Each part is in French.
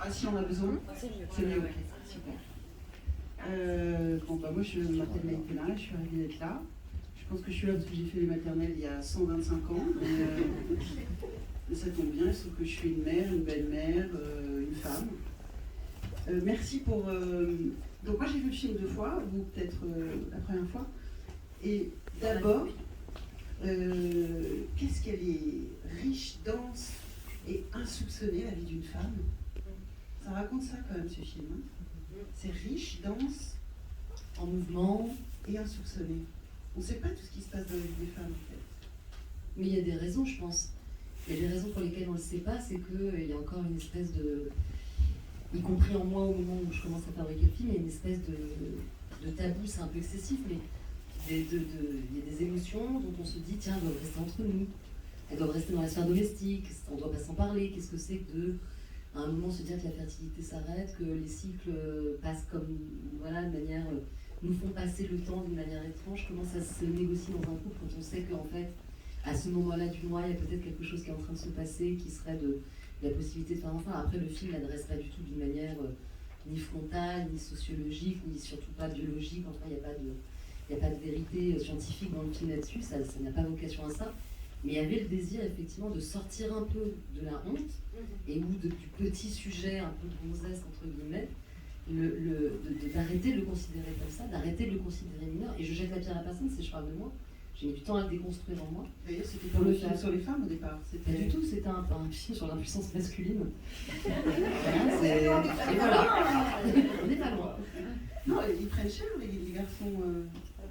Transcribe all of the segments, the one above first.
Ah, si on a besoin, c'est mieux, ok, super. Moi je m'appelle Maïtena, je suis ravie d'être là. Je pense que je suis là parce que j'ai fait les maternelles il y a 125 ans. Mais ça tombe bien, il se trouve que je suis une mère, une belle-mère, une femme. Merci pour... Donc moi j'ai vu le film 2 fois, vous peut-être la première fois. Et d'abord, qu'est-ce qu'elle est riche, dense et insoupçonnée, la vie d'une femme. Ça raconte ça quand même ce film. Hein. C'est riche, dense, en mouvement et insoupçonné. On ne sait pas tout ce qui se passe dans la vie des femmes en fait. Mais il y a des raisons, je pense. Il y a des raisons pour lesquelles on ne le sait pas, c'est qu'il y a encore une espèce de... Y compris en moi au moment où je commence à fabriquer le film, il y a une espèce de tabou, c'est un peu excessif, mais il y a des émotions dont on se dit, tiens, elles doivent rester entre nous. Elles doivent rester dans la sphère domestique, on ne doit pas s'en parler. Qu'est-ce que c'est que de, à un moment, se dire que la fertilité s'arrête, que les cycles passent comme, voilà, de manière... nous font passer le temps d'une manière étrange. Comment ça se négocie dans un couple quand on sait qu'en fait, à ce moment-là du mois, il y a peut-être quelque chose qui est en train de se passer, qui serait de la possibilité de faire un enfant. Après, le film n'adresse pas du tout d'une manière ni frontale, ni sociologique, ni surtout pas biologique. Enfin, il n'y a pas de vérité scientifique dans le film là-dessus, ça n'a pas vocation à ça. Mais il y avait le désir, effectivement, de sortir un peu de la honte et ou du petit sujet un peu de gonzesse, entre guillemets, d'arrêter de le considérer comme ça, d'arrêter de le considérer mineur. Et je jette la pierre à personne, c'est je parle de moi. J'ai mis du temps à le déconstruire en moi. D'ailleurs, c'était pour le film sur les femmes au départ. Pas du tout, c'était un film sur l'impuissance masculine. Et voilà, on n'est pas loin. Non, ils prennent cher les garçons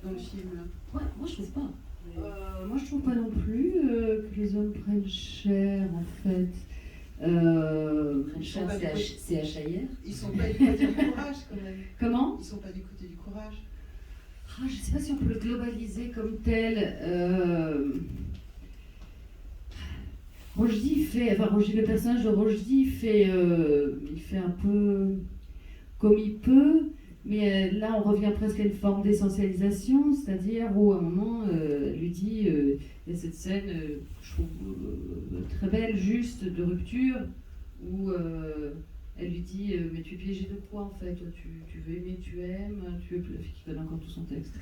dans le film. Là. Ouais, moi je trouve pas. Moi je trouve pas non plus que les hommes prennent cher en fait. Prennent cher, c'est HIR. Ils sont pas du côté du courage quand même. Comment ? Ils sont pas du côté du courage. Je ne sais pas si on peut le globaliser comme tel. Le personnage de Rochdy, il fait un peu comme il peut, mais là on revient presque à une forme d'essentialisation, c'est-à-dire où à un moment, lui dit, il y a cette scène, je trouve très belle, juste, de rupture, où elle lui dit mais tu es piégé de quoi en fait, toi, tu veux aimer, tu aimes, tu veux la fille qui donne encore tout son texte.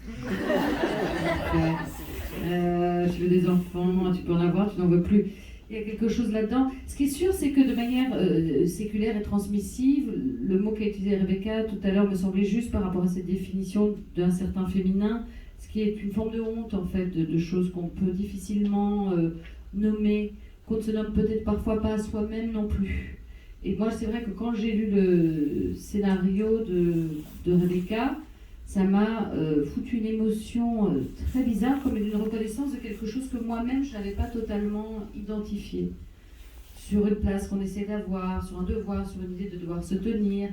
Tu veux des enfants, tu peux en avoir, tu n'en veux plus. Il y a quelque chose là-dedans. Ce qui est sûr, c'est que de manière séculaire et transmissive, le mot qu'a utilisé Rebecca tout à l'heure me semblait juste par rapport à cette définition d'un certain féminin, ce qui est une forme de honte en fait, de choses qu'on peut difficilement nommer, qu'on ne se nomme peut-être parfois pas à soi-même non plus. Et moi, c'est vrai que quand j'ai lu le scénario de Rebecca, ça m'a foutu une émotion très bizarre, comme une reconnaissance de quelque chose que moi-même, je n'avais pas totalement identifié. Sur une place qu'on essaie d'avoir, sur un devoir, sur une idée de devoir se tenir,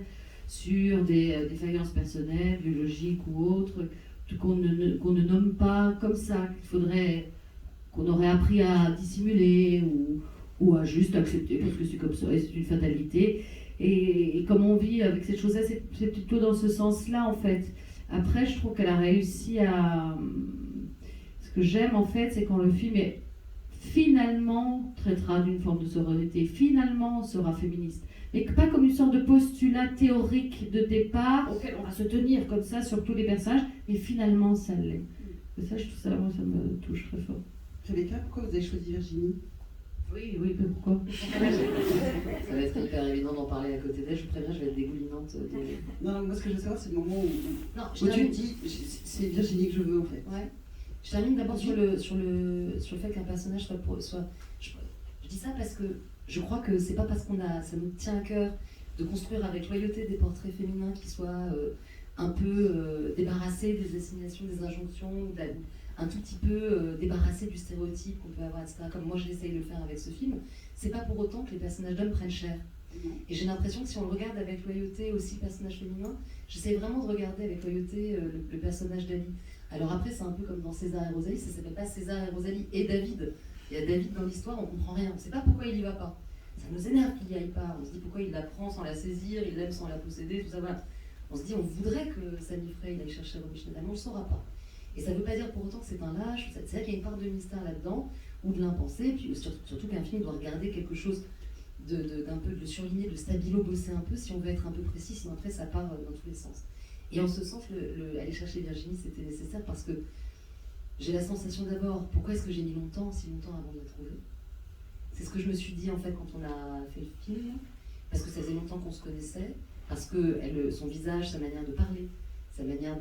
sur des défaillances personnelles, biologiques ou autres, qu'on ne nomme pas comme ça, qu'on aurait appris à dissimuler ou à juste accepter parce que c'est comme ça et c'est une fatalité. Et comme on vit avec cette chose-là, c'est plutôt dans ce sens-là en fait. Après, je trouve qu'elle a réussi à... Ce que j'aime en fait, c'est quand le film finalement traitera d'une forme de sororité, finalement sera féministe. Mais pas comme une sorte de postulat théorique de départ auquel on va se tenir comme ça sur tous les personnages, mais finalement ça l'est. Et ça, je trouve ça, moi, ça me touche très fort. Rebecca, pourquoi vous avez choisi Virginie ? Oui, mais pourquoi ? Ça va être hyper évident d'en parler à côté d'elle, je vous préviens, je vais être dégoulinante. Non, moi ce que je veux savoir, c'est le moment où, non, où tu dis, c'est Virginie que je veux en fait. Ouais. Je termine d'abord sur le fait qu'un personnage soit... Je dis ça parce que je crois que c'est pas parce ça nous tient à cœur de construire avec loyauté des portraits féminins qui soient un peu débarrassés des assignations, des injonctions, un tout petit peu débarrassé du stéréotype qu'on peut avoir, etc. Comme moi je l'essaye de le faire avec ce film, c'est pas pour autant que les personnages d'hommes prennent cher. Et j'ai l'impression que si on le regarde avec loyauté aussi, le personnage féminin, j'essaie vraiment de regarder avec loyauté le personnage d'Ali. Alors après, c'est un peu comme dans César et Rosalie, ça s'appelle pas César et Rosalie et David. Il y a David dans l'histoire, on comprend rien, on sait pas pourquoi il y va pas. Ça nous énerve qu'il y aille pas, on se dit pourquoi il la prend sans la saisir, il l'aime sans la posséder, tout ça, voilà. On se dit, on voudrait que Samy Frey aille chercher Romy Schneider, mais on le saura pas. Et ça ne veut pas dire pour autant que c'est un lâche, c'est vrai qu'il y a une part de mystère là-dedans, ou de l'impensé, puis surtout qu'un film doit regarder quelque chose d'un peu de le surligner, de le stabilo-bosser un peu si on veut être un peu précis, sinon après ça part dans tous les sens. Et en ce sens, aller chercher Virginie, c'était nécessaire parce que j'ai la sensation d'abord, pourquoi est-ce que j'ai mis si longtemps avant de la trouver? C'est ce que je me suis dit en fait quand on a fait le film, parce que ça faisait longtemps qu'on se connaissait, parce que son visage, sa manière de parler, sa manière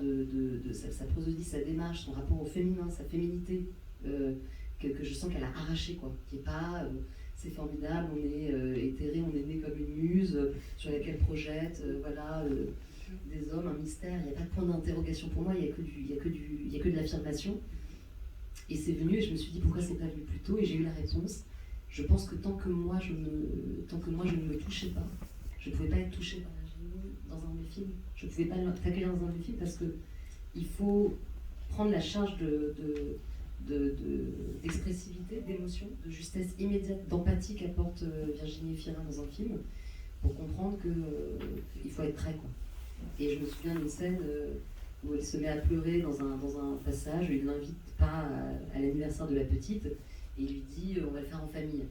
sa prosodie, sa démarche, son rapport au féminin, sa féminité, que je sens qu'elle a arraché, quoi, qui est pas... c'est formidable, on est éthéré, on est né comme une muse sur laquelle projette des hommes, un mystère, il n'y a pas de point d'interrogation pour moi, il n'y a que de l'affirmation. Et c'est venu et je me suis dit pourquoi c'est pas venu plus tôt et j'ai eu la réponse. Je pense que tant que moi je ne me touchais pas, je ne pouvais pas être touchée par Virginie dans un de mes films. Je ne pouvais pas t'accueillir dans un de mes films parce qu'il faut prendre la charge d'expressivité, d'émotion, de justesse immédiate, d'empathie qu'apporte Virginie Efira dans un film pour comprendre qu'il faut être prêt, quoi. Et je me souviens d'une scène où elle se met à pleurer dans un passage où il l'invite pas à l'anniversaire de la petite et il lui dit on va le faire en famille.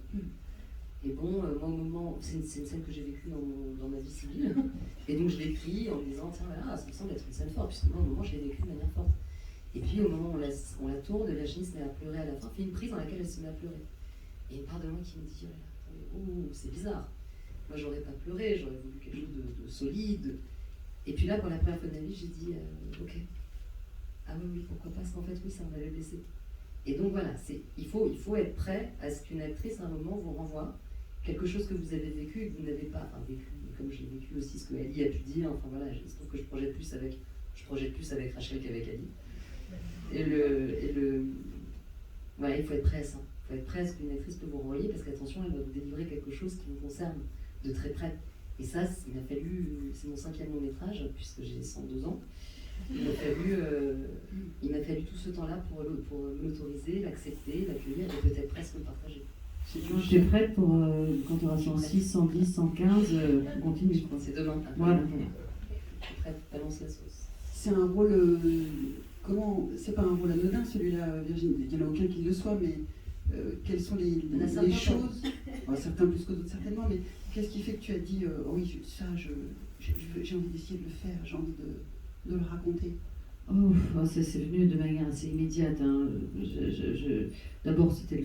Et bon, moi au moment, c'est une scène que j'ai vécue dans ma vie civile et donc je l'ai pris en lui disant tiens voilà, ça me semble être une scène forte puisque moi au moment je l'ai vécue de manière forte. Et puis au moment où on la tourne, Virginie se met à pleurer à la fin, fait une prise dans laquelle elle se met à pleurer. Et une part de moi qui me dit oh c'est bizarre, moi j'aurais pas pleuré, j'aurais voulu quelque chose de solide. Et puis là, pour la première fois de ma vie, j'ai dit ok, ah oui, pourquoi pas, parce qu'en fait, oui, ça m'avait blessé. Et donc voilà, il faut être prêt à ce qu'une actrice, à un moment, vous renvoie quelque chose que vous avez vécu et que vous n'avez pas vécu. Comme j'ai vécu aussi ce que Ali a pu dire, enfin voilà, je trouve que je projette plus avec Rachel qu'avec Ali. Voilà, il faut être prêt à ça. Il faut être prêt à ce qu'une actrice peut vous renvoyer, parce qu'attention, elle va vous délivrer quelque chose qui vous concerne de très près. Et ça, c'est mon 5e long métrage, puisque j'ai 102 ans. Il m'a fallu tout ce temps-là pour l'autoriser, l'accepter, l'accueillir et peut-être presque le partager. Tu es prête pour quand tu auras 106, 110, 115, on continue, je crois. C'est demain. Voilà. Je suis prête, balance la sauce. C'est un rôle... c'est pas un rôle anodin celui-là, Virginie. Il n'y en a aucun qui le soit, mais quelles sont les choses, certains plus que d'autres certainement, mais qu'est-ce qui fait que tu as dit oui, ça, j'ai envie d'essayer de le faire, j'ai envie de le raconter? C'est venu de manière assez immédiate. Hein. D'abord, c'était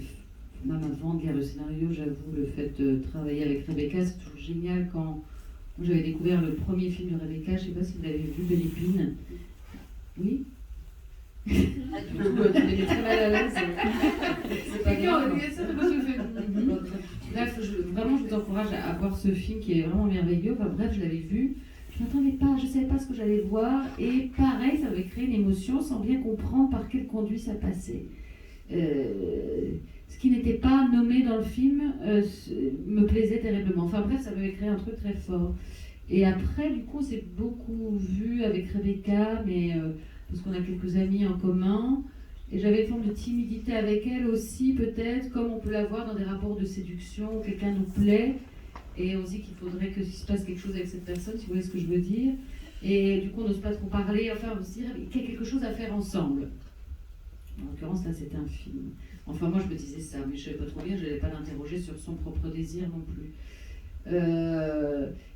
même avant de lire le scénario, j'avoue, le fait de travailler avec Rebecca, c'est toujours génial. Quand j'avais découvert le premier film de Rebecca, je ne sais pas si vous l'avez vu, Bellépine. Oui. Tu es très mal à l'aise. C'est pas grave. Bref, vraiment, je vous encourage à voir ce film qui est vraiment merveilleux. Enfin bref, je l'avais vu. Je m'attendais pas, je savais pas ce que j'allais voir. Et pareil, ça avait créé une émotion sans bien comprendre par quel conduit ça passait. Ce qui n'était pas nommé dans le film me plaisait terriblement. Enfin bref, ça m'avait créé un truc très fort. Et après, du coup, on s'est beaucoup vu avec Rebecca, mais parce qu'on a quelques amis en commun. Et j'avais une forme de timidité avec elle aussi, peut-être, comme on peut l'avoir dans des rapports de séduction, où quelqu'un nous plaît, et on se dit qu'il faudrait qu'il se passe quelque chose avec cette personne, si vous voyez ce que je veux dire. Et du coup, on n'ose pas trop parler, enfin, on se dit qu'il y a quelque chose à faire ensemble. En l'occurrence, là, c'était un film. Enfin, moi, je me disais ça, mais je ne savais pas trop bien, je n'allais pas l'interroger sur son propre désir non plus.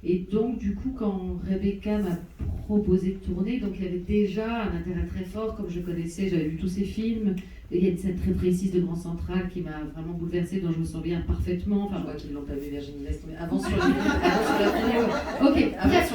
Et donc, du coup, quand Rebecca m'a proposé de tourner, donc il y avait déjà un intérêt très fort, comme je connaissais, j'avais vu tous ses films, et il y a une scène très précise de Grand Central qui m'a vraiment bouleversée, dont je me souviens parfaitement. Enfin, moi qui ne l'ont pas vu, Virginie Vest, mais avant sur la vidéo. Ok, bref,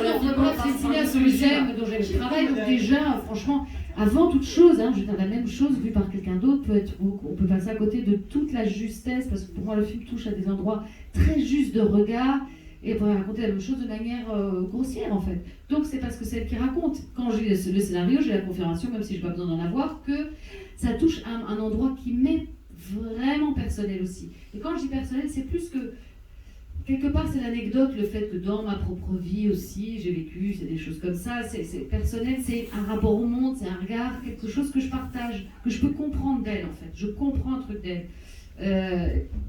c'est une cinéaste que j'aime, dont j'aime le travail, donc déjà, franchement, avant toute chose, je veux dire, la même chose vue par quelqu'un d'autre on peut passer à côté de toute la justesse, parce que pour moi le film touche à des endroits très justes de regard, et on pourrait raconter la même chose de manière grossière en fait. Donc c'est parce que c'est elle qui raconte. Quand j'ai le scénario, j'ai la confirmation, même si je n'ai pas besoin d'en avoir, que ça touche à un endroit qui m'est vraiment personnel aussi. Et quand je dis personnel, c'est plus que... Quelque part, c'est l'anecdote, le fait que dans ma propre vie aussi, j'ai vécu, c'est des choses comme ça, c'est personnel, c'est un rapport au monde, c'est un regard, quelque chose que je partage, que je peux comprendre d'elle en fait. Je comprends un truc d'elle,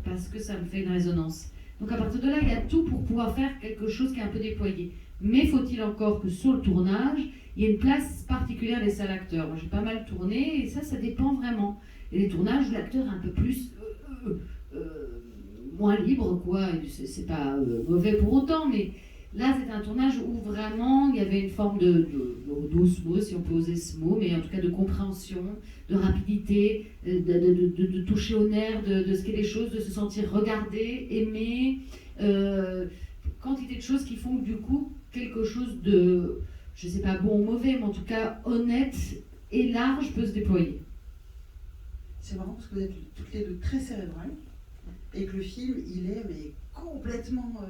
parce que ça me fait une résonance. Donc à partir de là, il y a tout pour pouvoir faire quelque chose qui est un peu déployé. Mais faut-il encore que sur le tournage, il y ait une place particulière des salles acteurs. Moi j'ai pas mal tourné, et ça dépend vraiment. Et les tournages où l'acteur est un peu plus... moins libre, quoi. C'est pas mauvais pour autant, mais là, c'était un tournage où vraiment il y avait une forme d'osmose, si on peut oser ce mot, mais en tout cas de compréhension, de rapidité, de toucher au nerf de ce qu'est les choses, de se sentir regardé, aimé. Quantité de choses qui font que du coup, quelque chose de, je sais pas bon ou mauvais, mais en tout cas honnête et large peut se déployer. C'est marrant parce que vous êtes toutes les deux très cérébrales et que le film, il est mais complètement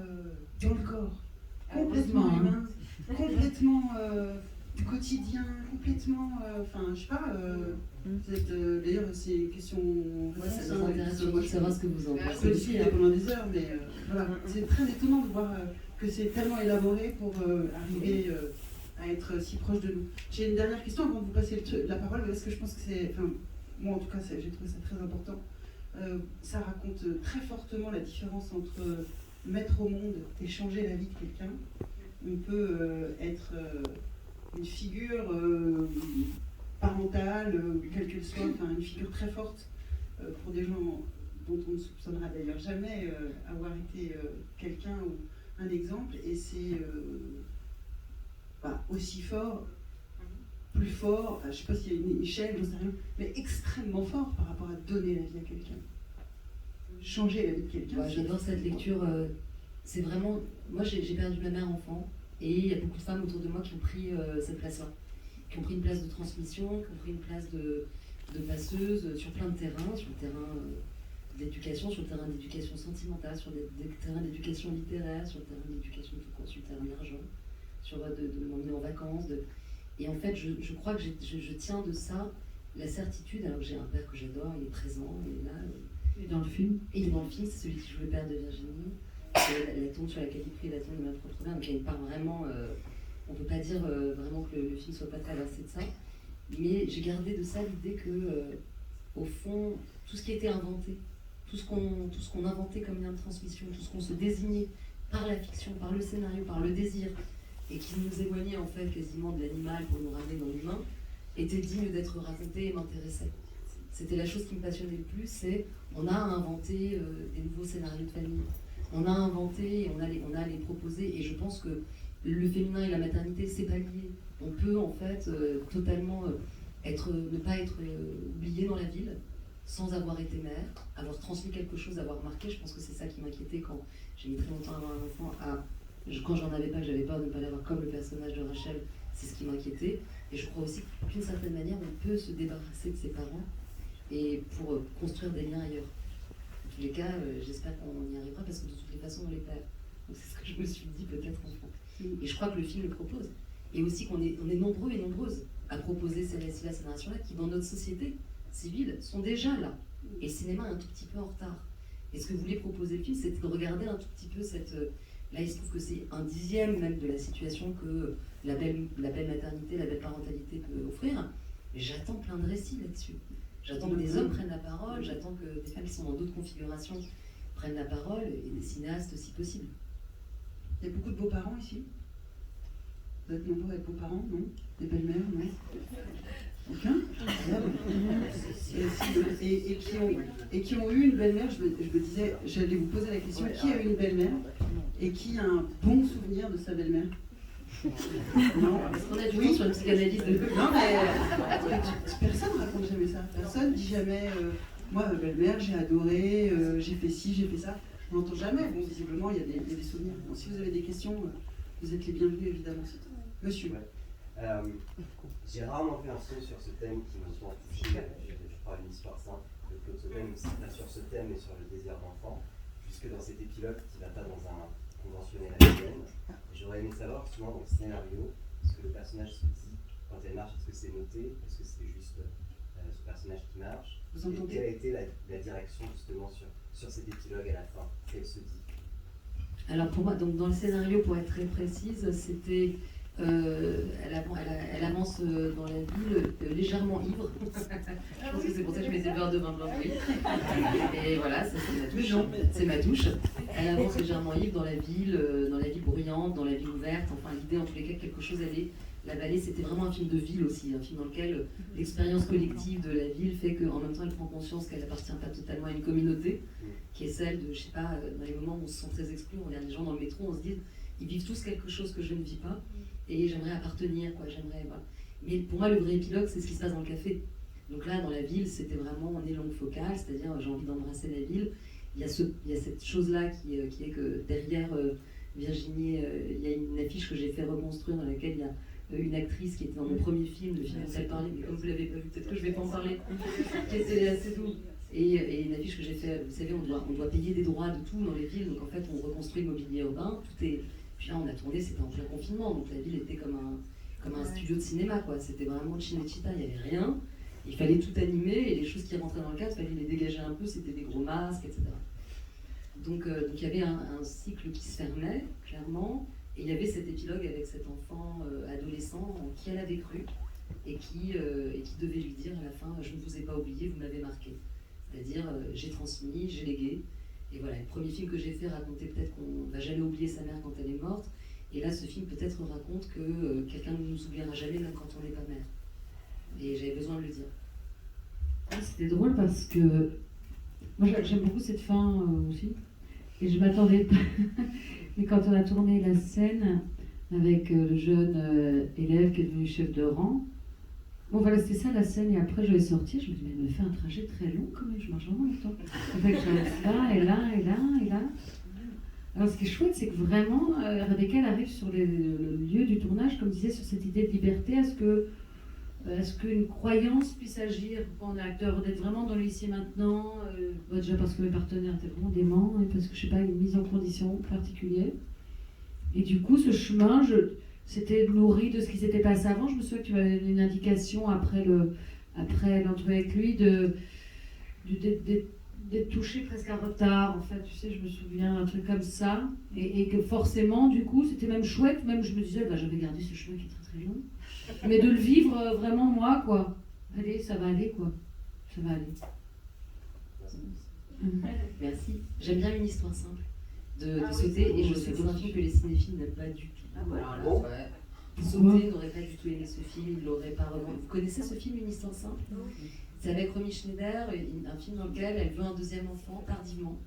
dans le corps, complètement humain, complètement du quotidien, complètement, enfin je sais pas, vous êtes, d'ailleurs c'est une question Ouais, ça nous intéresse de savoir ce que vous en je peux pensez. discuter pendant des heures, mais voilà, c'est très étonnant de voir que c'est tellement élaboré pour arriver à être si proche de nous. J'ai une dernière question avant de vous passer la parole, parce que je pense que c'est, enfin, moi en tout cas j'ai trouvé ça très important. Ça raconte très fortement la différence entre mettre au monde et changer la vie de quelqu'un. On peut être une figure parentale, quelle qu'elle soit, enfin une figure très forte pour des gens dont on ne soupçonnera d'ailleurs jamais avoir été quelqu'un ou un exemple, et c'est aussi fort, plus fort, enfin, je ne sais pas s'il y a une échelle, j'en sais rien, mais extrêmement fort par rapport à donner la vie à quelqu'un. Changer la vie de quelqu'un. Ouais, j'adore cette lecture. C'est vraiment. Moi, j'ai perdu ma mère enfant, et il y a beaucoup de femmes autour de moi qui ont pris cette place-là, qui ont pris une place de transmission, qui ont pris une place de passeuse sur plein de terrains, sur le terrain d'éducation, sur le terrain d'éducation sentimentale, sur des terrains d'éducation littéraire, sur le terrain d'éducation tout court, sur le terrain de l'argent, sur de m'emmener en vacances. Et en fait, je crois que je tiens de ça la certitude, alors que j'ai un père que j'adore, il est présent, il est là. Et dans le film Et il est dans le film, c'est celui qui joue le père de Virginie. La tombe sur laquelle il prie, la tombe de ma propre mère, donc il y a une part vraiment. On ne peut pas dire vraiment que le film ne soit pas traversé de ça, mais j'ai gardé de ça l'idée que, au fond, tout ce qui était inventé, tout ce qu'on inventait comme lien de transmission, tout ce qu'on se désignait par la fiction, par le scénario, par le désir, et qui nous éloignait en fait quasiment de l'animal pour nous ramener dans l'humain, était digne d'être raconté et m'intéressait. C'était la chose qui me passionnait le plus, c'est on a inventé des nouveaux scénarios de famille, on a inventé et on a les proposer, et je pense que le féminin et la maternité, c'est pas lié. On peut en fait totalement ne pas être oublié dans la ville, sans avoir été mère, avoir transmis quelque chose, avoir marqué. Je pense que c'est ça qui m'inquiétait quand j'ai mis très longtemps à avoir un enfant. Quand j'en avais pas, j'avais peur de ne pas l'avoir comme le personnage de Rachel, c'est ce qui m'inquiétait. Et je crois aussi que d'une certaine manière, on peut se débarrasser de ses parents et pour construire des liens ailleurs. En tous les cas, j'espère qu'on y arrivera parce que de toutes les façons, on les perd. Donc c'est ce que je me suis dit peut-être enfant. Et je crois que le film le propose. Et aussi qu'on est nombreux et nombreuses à proposer ces récits-là, ces narrations-là, qui dans notre société civile sont déjà là. Et le cinéma est un tout petit peu en retard. Et ce que voulait proposer le film, c'était de regarder un tout petit peu cette... Là, il se trouve que c'est un dixième même de la situation que la belle maternité, la belle parentalité peut offrir. Mais j'attends plein de récits là-dessus. J'attends que des hommes prennent la parole, j'attends que des femmes qui sont dans d'autres configurations prennent la parole, et des cinéastes si possible. Il y a beaucoup de beaux-parents ici. Vous êtes nombreux à être beaux-parents, non? Des belles-mères, non? Aucun? Et qui ont eu une belle-mère, je me disais, j'allais vous poser la question, qui a eu une belle-mère et qui a un bon souvenir de sa belle-mère? Non, parce qu'on a du temps sur une psychanalyse de... Non, mais personne ne raconte jamais ça. Personne ne dit jamais, moi, ma belle-mère, j'ai adoré, j'ai fait ci, j'ai fait ça. On n'entend jamais. Bon, visiblement, il y a des souvenirs. Bon, si vous avez des questions, vous êtes les bienvenus, évidemment. Monsieur. Ouais. J'ai rarement fait un son sur ce thème qui m'a souvent touché. Je parle d'une histoire simple de Claude Sauvaine, sur ce thème et sur le désir d'enfant, jusque dans cet épilogue qui ne va pas dans un conventionnel américain. J'aurais aimé savoir, souvent dans le scénario, ce que le personnage se dit quand elle marche. Est-ce que c'est noté? Est-ce que c'est juste ce personnage qui marche? Vous entendez? Et quelle a été la direction justement sur cet épilogue à la fin? Qu'elle se dit? Alors pour moi, donc dans le scénario, pour être très précise, c'était... elle avance dans la ville légèrement ivre. Je pense que c'est pour ça que je mets des verres de vin blanc. Oui. Et voilà, ça c'est ma touche. C'est ma touche. Elle avance légèrement ivre dans la ville bruyante, dans la ville ouverte. Enfin, l'idée en tous les cas, quelque chose, elle est La vallée, c'était vraiment un film de ville aussi, un film dans lequel l'expérience collective de la ville fait qu'en même temps, elle prend conscience qu'elle appartient pas totalement à une communauté, qui est celle de, je sais pas, dans les moments où on se sent très exclu, on regarde les gens dans le métro, on se dit, ils vivent tous quelque chose que je ne vis pas, et j'aimerais appartenir, quoi, j'aimerais, voilà. Mais pour moi, le vrai épilogue, c'est ce qui se passe dans le café. Donc là, dans la ville, c'était vraiment, on est longue focale, c'est-à-dire j'ai envie d'embrasser la ville. Il y a cette chose-là qui est que derrière Virginie, il y a une affiche que j'ai fait reconstruire dans laquelle il y a une actrice qui était dans mon premier film, le film dont elle parlait, mais comme vous ne l'avez pas vu, peut-être que je ne vais pas en parler, qui était assez doux. Et une affiche que j'ai fait, vous savez, on doit payer des droits de tout dans les villes, donc en fait on reconstruit le mobilier urbain, tout est... Puis là on a tourné, c'était en plein confinement, donc la ville était comme un studio de cinéma, quoi. C'était vraiment Cinecittà, il n'y avait rien, il fallait tout animer, et les choses qui rentraient dans le cadre, il fallait les dégager un peu, c'était des gros masques, etc. Donc il y avait un cycle qui se fermait, clairement, et il y avait cet épilogue avec cet enfant adolescent en qui elle avait cru, et qui devait lui dire à la fin « Je ne vous ai pas oublié, vous m'avez marqué ». C'est-à-dire j'ai transmis, j'ai légué. Et voilà, le premier film que j'ai fait racontait peut-être qu'on ne va jamais oublier sa mère quand elle est morte, et là ce film peut-être raconte que quelqu'un ne nous oubliera jamais, même quand on n'est pas mère. Et j'avais besoin de le dire. C'était drôle parce que moi j'aime beaucoup cette fin aussi. Et je m'attendais pas. Mais quand on a tourné la scène avec le jeune élève qui est devenu chef de rang, bon voilà, c'était ça la scène. Et après je vais sortir, je me dis, mais elle me fait un trajet très long quand même, je marche vraiment longtemps. En fait, je reste là, et là, et là, et là. Alors ce qui est chouette, c'est que vraiment, Rebecca elle arrive sur le lieu du tournage, comme je disais, sur cette idée de liberté, est-ce qu'une croyance puisse agir quand on est acteur, d'être vraiment dans le ici et maintenant, déjà parce que mes partenaires étaient vraiment déments, et parce que je sais pas, une mise en condition particulière. Et du coup, ce chemin, c'était nourri de ce qui s'était passé avant. Je me souviens que tu m'avais donné une indication après l'entrevue avec lui d'être touché presque à retard, en fait, tu sais, je me souviens d'un truc comme ça, et que forcément, du coup, c'était même chouette, même je me disais, bah, j'avais gardé ce chemin qui est très très long, mais de le vivre vraiment moi, quoi. Allez, ça va aller, quoi. Ça va aller. Merci. J'aime bien une histoire simple de Sauté, et je sais convaincue que les cinéphiles n'aiment pas du tout. Alors là, Sauté n'aurait pas du tout aimé ce film, il l'aurait pas vraiment... Vous connaissez ce film, Une histoire simple ? C'est avec Romy Schneider, un film dans lequel elle veut un deuxième enfant, tardivement.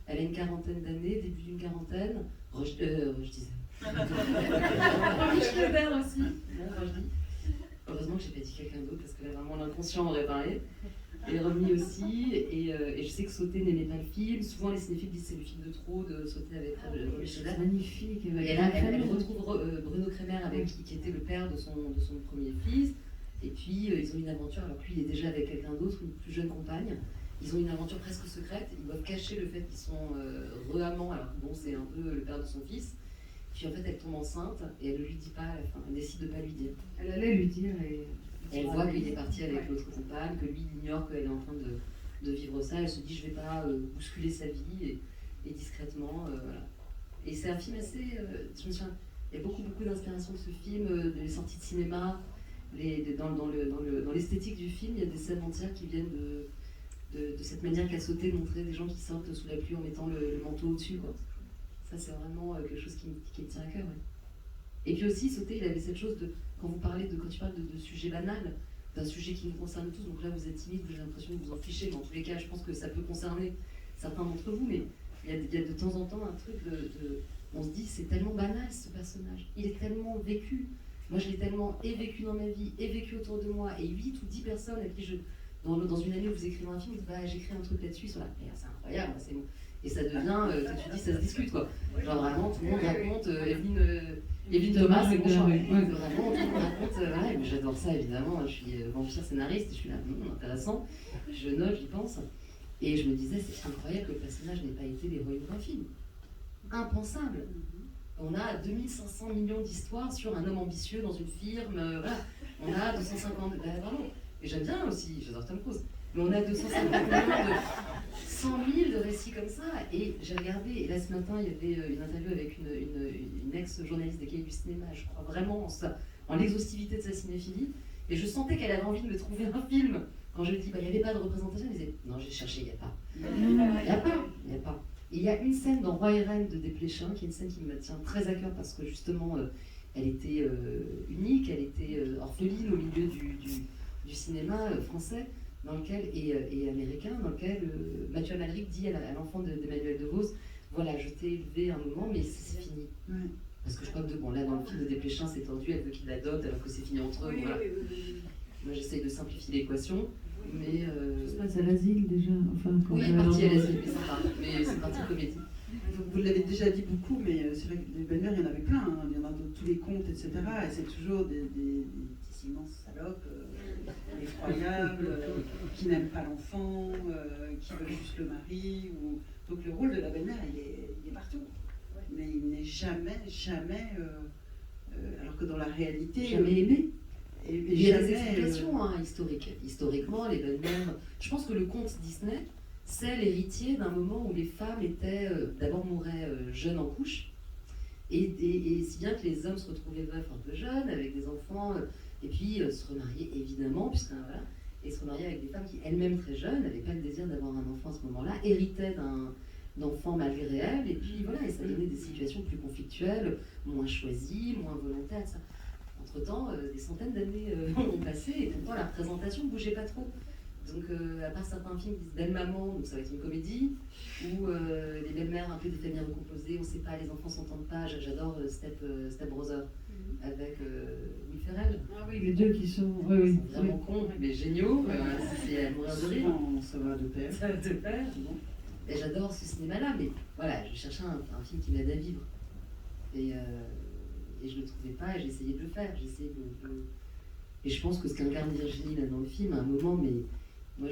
Elle a une quarantaine d'années, début d'une quarantaine. Je disais. Romy Schneider aussi. Bon, je dis. Heureusement que j'ai pas dit quelqu'un d'autre, parce que là, vraiment, l'inconscient aurait parlé. Et Romy aussi. Et je sais que Sauté n'aimait pas le film. Souvent, les cinéphiles disent que c'est le film de trop, de Sauté avec Romy Schneider. C'est magnifique. Et là, elle retrouve Bruno Kremer, qui était le père de son premier fils. Et puis, ils ont une aventure, alors que lui, il est déjà avec quelqu'un d'autre, une plus jeune compagne. Ils ont une aventure presque secrète. Ils doivent cacher le fait qu'ils sont re-amants, alors bon, c'est un peu le père de son fils. Puis en fait, elle tombe enceinte et elle ne lui dit pas à la fin. Elle décide de ne pas lui dire. Elle allait lui dire. Et elle voit qu'il est parti avec l'autre compagne, que lui, il ignore qu'elle est en train de vivre ça. Elle se dit, je ne vais pas bousculer sa vie, et discrètement, voilà. Et c'est un film assez... je me souviens, il y a beaucoup d'inspiration de ce film, des sorties de cinéma. Dans l'esthétique du film, il y a des scènes entières qui viennent de cette manière qu'a Sauté de montrer des gens qui sortent sous la pluie en mettant le manteau au-dessus, quoi. Ça, c'est vraiment quelque chose qui me tient à cœur. Ouais. Et puis aussi, Sauté, il avait cette chose de, quand tu parles de sujets banals, d'un sujet qui nous concerne tous, donc là vous êtes timide, vous avez l'impression de vous en ficher, mais en tous les cas, je pense que ça peut concerner certains d'entre vous, mais il y a de temps en temps un truc on se dit, c'est tellement banal ce personnage, il est tellement vécu. Moi, je l'ai tellement vécu dans ma vie, vécu autour de moi, et 8 ou 10 personnes à qui dans une année où vous écrivez un film, vous dites, bah, j'écris un truc là-dessus, c'est incroyable, c'est bon. Et ça devient, tu dis, ça se discute, quoi. Genre vraiment, tout le monde raconte, Evelyne Thomas, c'est mon choix. Vraiment, tout le monde raconte, ouais, mais j'adore ça, évidemment, je suis vampire scénariste, et je suis là, intéressant, je note, j'y pense. Et je me disais, c'est incroyable que le personnage n'ait pas été l'héroïne d'un film. Impensable. On a 2500 millions d'histoires sur un homme ambitieux dans une firme, voilà. On a 250... vraiment. Et j'aime bien aussi, j'adore Tom Cruise. Mais on a 250 millions de... 100 000 de récits comme ça. Et j'ai regardé, et là ce matin, il y avait une interview avec une ex-journaliste des Cahiers du cinéma. Je crois vraiment en l'exhaustivité de sa cinéphilie. Et je sentais qu'elle avait envie de me trouver un film. Quand je lui dis, bah, il n'y avait pas de représentation, elle disait, non, j'ai cherché, il n'y a pas. Il n'y a pas. Et il y a une scène dans Roi et Reine de Desplechin, qui est une scène qui me tient très à cœur parce que justement, elle était unique, elle était orpheline au milieu du cinéma français dans lequel, et américain, dans lequel Mathieu Amalric dit à l'enfant d'Emmanuel DeVos, voilà, je t'ai élevé un moment, mais c'est fini. Ouais. Parce que je crois que, bon, là, dans le film de Desplechin, c'est tendu, elle veut qu'il l'adopte alors que c'est fini entre eux. Voilà. Moi, j'essaye de simplifier l'équation, mais... Ça se passe à l'asile déjà. Enfin, quand oui, partie à l'asile, mais c'est partie comédie. Donc, vous l'avez déjà dit beaucoup, mais c'est vrai que des belles-mères, il y en avait plein. Hein. Il y en a dans tous les contes, etc. Et c'est toujours des immenses salopes effroyables, qui n'aiment pas l'enfant, qui veulent juste le mari. Donc le rôle de la belle-mère, il est partout. Mais il n'est jamais, alors que dans la réalité... Jamais aimé. Il y a des jamais, explications historiques. Historiquement, les belles-mères... Je pense que le conte Disney, c'est l'héritier d'un moment où les femmes étaient... d'abord mouraient jeunes en couche, et si bien que les hommes se retrouvaient veufs un peu jeunes, avec des enfants, et puis se remariaient évidemment, voilà, et se remariaient avec des femmes qui elles-mêmes très jeunes, n'avaient pas le désir d'avoir un enfant à ce moment-là, héritaient d'enfants malgré elles, et puis voilà, et ça donnait des situations plus conflictuelles, moins choisies, moins volontaires, ça. Entre-temps, des centaines d'années ont passé, et pourtant la représentation ne bougeait pas trop. Donc, à part certains films qui disent Belle Maman, donc ça va être une comédie, ou les belles-mères un peu des familles recomposées, on ne sait pas, les enfants s'entendent pas. J'adore Step Brother avec Will Ferrell. Ah oui, les deux qui sont. Oui, Ils oui. sont vraiment cons, mais géniaux. C'est à mourir de rire. Souvent, ça va de pair. Ça va de pair. Bon. Et j'adore ce cinéma-là, mais voilà, je cherchais un film qui m'aide à vivre. Et je ne le trouvais pas, et j'essayais de le faire. Et je pense que ce qu'incarne Virginie là dans le film, à un moment, mais moi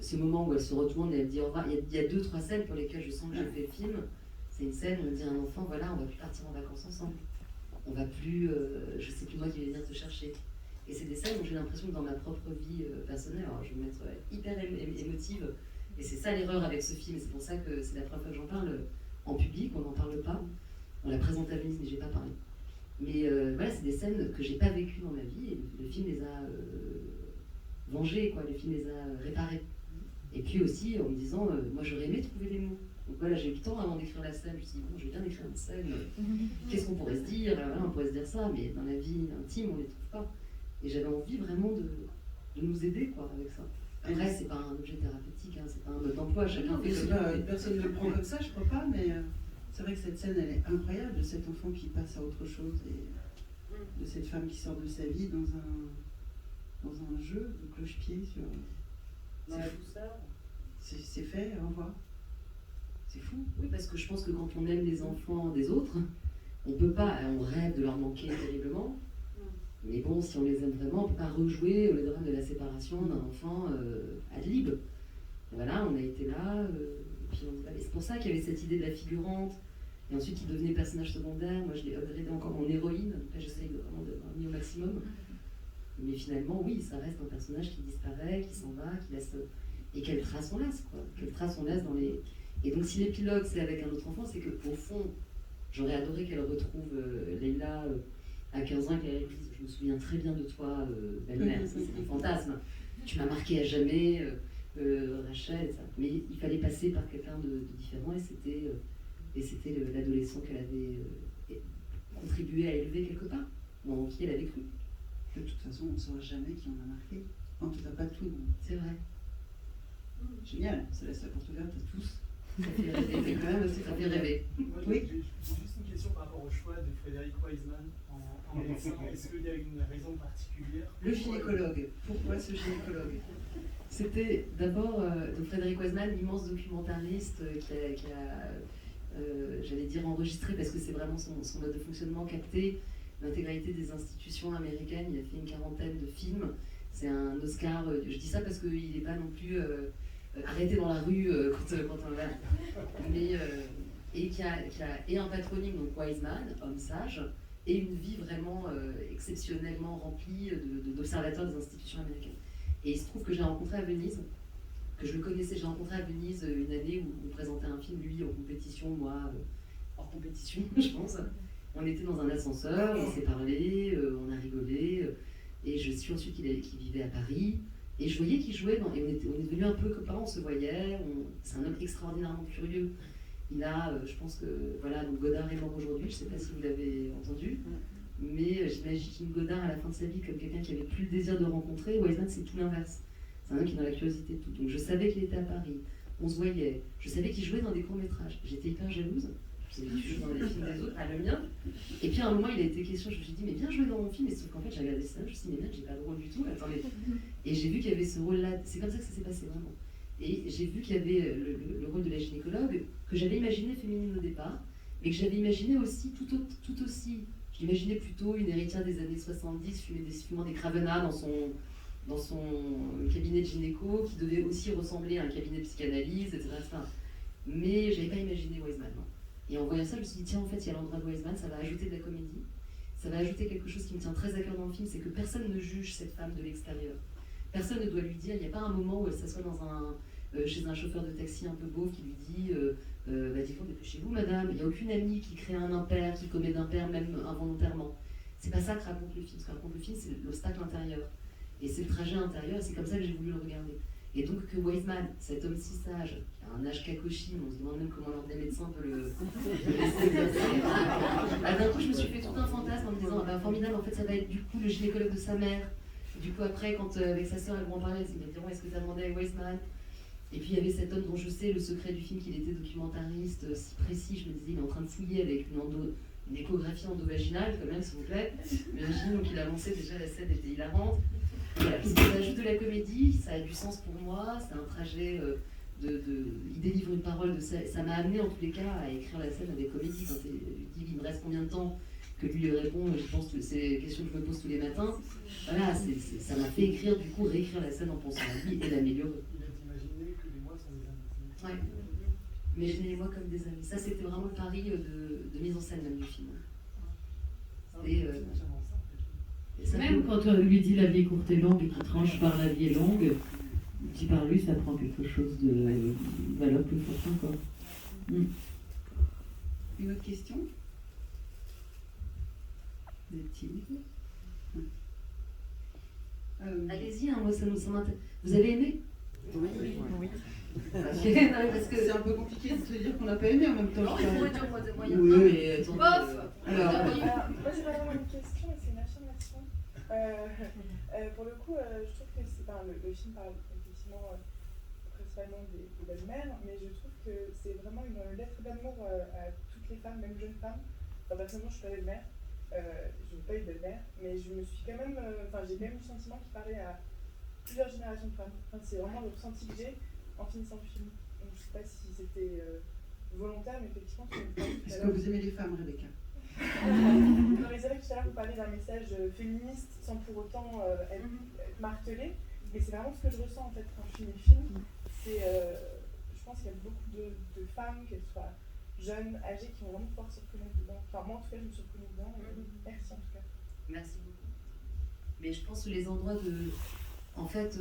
ce moment où elle se retourne et elle dit au revoir, il y a 2-3 scènes pour lesquelles je sens que j'ai fait le film. C'est une scène où on dit à un enfant, voilà, on va plus partir en vacances ensemble. On va plus, je sais plus moi qui vais venir te chercher. Et c'est des scènes où j'ai l'impression que dans ma propre vie personnelle, alors je vais me mettre hyper émotive, et c'est ça l'erreur avec ce film, c'est pour ça que c'est la première fois que j'en parle en public, on n'en parle pas. On l'a présenté à Venise, mais j'ai pas parlé. Mais voilà, c'est des scènes que j'ai pas vécues dans ma vie, et le film les a vengées, quoi. Le film les a réparées. Et puis aussi en me disant, moi j'aurais aimé trouver les mots. Donc voilà, j'ai eu le temps avant d'écrire la scène. Je me suis dit, bon, je vais bien écrire une scène. Qu'est-ce qu'on pourrait se dire? Voilà, on pourrait se dire ça, mais dans la vie intime, on les trouve pas. Et j'avais envie vraiment de nous aider, quoi, avec ça. Après, c'est pas un objet thérapeutique, hein, c'est pas un mode d'emploi. Chacun fait ce qu'il veut. Personne ne le prend comme ça, je crois pas, mais c'est vrai que cette scène, elle est incroyable, de cet enfant qui passe à autre chose et de cette femme qui sort de sa vie dans un jeu de cloche-pied sur... Dans la douceur. C'est fait, au revoir. C'est fou. Oui, parce que je pense que quand on aime les enfants des autres, on peut pas, on rêve de leur manquer terriblement, mais bon, si on les aime vraiment, on ne peut pas rejouer le drame de la séparation d'un enfant ad lib. Voilà, on a été là, et puis c'est pour ça qu'il y avait cette idée de la figurante, et ensuite qui devenait personnage secondaire. Moi, je l'ai upgradé encore en héroïne, donc là j'essaye vraiment de mis au maximum. Mais finalement, oui, ça reste un personnage qui disparaît, qui s'en va, qui laisse... Et qu'elle trace son laisse, quoi. Qu'elle trace son laisse dans les... Et donc si l'épilogue c'est avec un autre enfant, c'est qu'au fond, j'aurais adoré qu'elle retrouve Leïla à 15 ans, qu'elle dise « Je me souviens très bien de toi, belle-mère, ça c'est un fantasme. Tu m'as marqué à jamais, Rachel, ça. » Mais il fallait passer par quelqu'un de différent, et c'était l'adolescent qu'elle avait contribué à élever quelque part, ou en qui elle avait cru. De toute façon, on ne saura jamais qui en a marqué. En tout cas, pas tout. C'est vrai. Génial, ça laisse la porte ouverte à tous. Ça fait rêver, quand même, ça fait rêver. Moi, Oui. j'ai juste une question par rapport au choix de Frédéric Wiseman en médecin. Est-ce qu'il y a une raison particulière? Le gynécologue. Pourquoi ce gynécologue? C'était d'abord Frédéric Wiseman, l'immense documentariste qui a j'allais dire enregistré, parce que c'est vraiment son mode de fonctionnement, capté l'intégralité des institutions américaines. Il a fait une 40aine de films. C'est un Oscar, je dis ça parce qu'il n'est pas non plus arrêté dans la rue quand on va. Mais, et qui a et un patronyme, donc Wiseman, homme sage, et une vie vraiment exceptionnellement remplie d'observateurs des institutions américaines. Et il se trouve que j'ai rencontré à Venise, que je le connaissais, j'ai rencontré à Venise une année où on présentait un film, lui en compétition, moi hors compétition, je pense. On était dans un ascenseur, on s'est parlé, on a rigolé, et je suis ensuite qu'il vivait à Paris, et je voyais qu'il jouait, et on est devenus un peu copains, on se voyait, c'est un homme extraordinairement curieux, Il a, je pense que, voilà, donc Godard est mort aujourd'hui, je ne sais pas si vous l'avez entendu, mais j'imagine Godard à la fin de sa vie comme quelqu'un qui avait plus le désir de rencontrer. Wiseman, c'est tout l'inverse. C'est un homme qui est dans la curiosité de tout. Donc je savais qu'il était à Paris, on se voyait, je savais qu'il jouait dans des courts-métrages. J'étais hyper jalouse, je savais qu'il jouait dans les films des autres, à le mien. Et puis à un moment, il a été question, je me suis dit, mais viens jouer dans mon film. Et sauf qu'en fait, j'ai regardé ça, je me suis dit, mais merde, j'ai pas de rôle du tout. Attendez. Et j'ai vu qu'il y avait ce rôle-là, c'est comme ça que ça s'est passé vraiment. Et j'ai vu qu'il y avait le rôle de la gynécologue, que j'avais imaginé féminine au départ, mais que j'avais imaginé aussi tout aussi. Je l'imaginais plutôt une héritière des années 70, fumant des Cravenat dans son cabinet de gynéco, qui devait aussi ressembler à un cabinet de psychanalyse, etc. Mais je n'avais pas imaginé Wiseman. Non. Et en voyant ça, je me suis dit, tiens, en fait, il y a l'endroit de Wiseman, ça va ajouter de la comédie, ça va ajouter quelque chose qui me tient très à cœur dans le film, c'est que personne ne juge cette femme de l'extérieur. Personne ne doit lui dire, il n'y a pas un moment où elle s'assoit chez un chauffeur de taxi un peu beauf qui lui dit dites-vous, dépêchez-vous madame, il n'y a aucune amie qui crée un impair, qui commet d'impair même involontairement. C'est pas ça que raconte le film. Ce que raconte le film, c'est l'obstacle intérieur. Et c'est le trajet intérieur, et c'est comme ça que j'ai voulu le regarder. Et donc que Wiseman, cet homme si sage, qui a un âge cacochine, on se demande même comment l'ordre des médecins peut le laisser exercer. D'un coup, je me suis fait tout un fantasme en me disant, formidable, en fait, ça va être du coup le gynécologue de sa mère. Du coup, après, quand avec sa sœur, elles vont en parler, elles se diront, est-ce que tu as demandé à Wiseman? Et puis il y avait cet homme dont je sais le secret du film, qu'il était documentariste, si précis, je me disais, il est en train de fouiller avec une échographie endovaginale, quand même, s'il vous plaît. Imagine, donc il a lancé, déjà la scène était hilarante. Voilà, ça ajoute de la comédie, ça a du sens pour moi, c'est un trajet il délivre une parole, ça m'a amené en tous les cas à écrire la scène avec comédie. Quand il dit, il me reste combien de temps, que lui répond, je pense que c'est des questions que je me pose tous les matins. Voilà, ça m'a fait écrire, du coup, réécrire la scène en pensant à lui et l'améliorer. Ouais. Imaginez-les-moi comme des amis. Ça, c'était vraiment le pari de mise en scène même du film. Même quand on lui dit la vie est courte et longue et qu'il tranche par la vie est longue, dit par lui, ça prend quelque chose de valeur plus forte encore. Une autre question? Vous êtes timide? Allez-y, moi ça m'intéresse. Vous avez aimé? Oui. Parce que c'est un peu compliqué de se dire qu'on n'a pas aimé en même temps. Non, il pourrait dire moi de moyen. Oui. Non, mais Bof. Alors, moi c'est pas vraiment une question, mais c'est une affirmation. Pour le coup, je trouve que le film parle effectivement principalement des belles-mères, mais je trouve que c'est vraiment une lettre d'amour à toutes les femmes, même jeunes femmes. Enfin, personnellement, je suis pas belle-mère, je n'ai pas eu de belle-mère, mais je me suis quand même, j'ai quand même eu le sentiment qu'il parlait à plusieurs générations de femmes. C'est vraiment le ressenti que j'ai en finissant le film. Donc je sais pas si c'était volontaire, mais effectivement c'est une femme. Est-ce que vous aimez les femmes, Rebecca? Non, mais c'est vrai que tout à l'heure vous parlez d'un message féministe sans pour autant être martelé, mais c'est vraiment ce que je ressens en fait quand je finis le film. Je pense qu'il y a beaucoup de femmes, qu'elles soient jeunes, âgées, qui vont vraiment pouvoir se reconnaître dedans. Enfin moi en tout cas je me suis reconnue dedans, merci en tout cas. Merci beaucoup. Mais je pense que les endroits en fait,